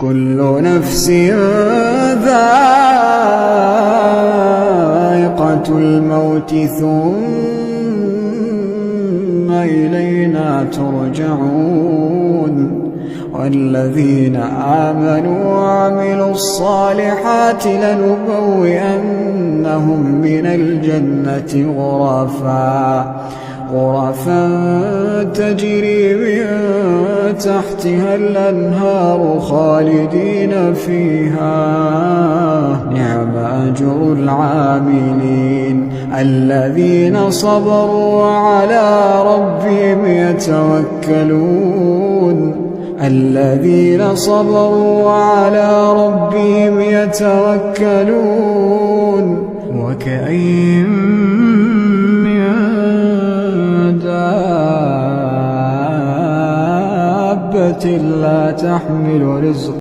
كل نفس ذائقة الموت ثم إلينا ترجعون والذين آمنوا وعملوا الصالحات لنبوئنهم من الجنة غرفا تجري من تحتها الأنهار خالدين فيها نعم أجر العاملين الذين صبروا وعلى ربهم يتوكلون وكأين من دابة لا تحمل رزقها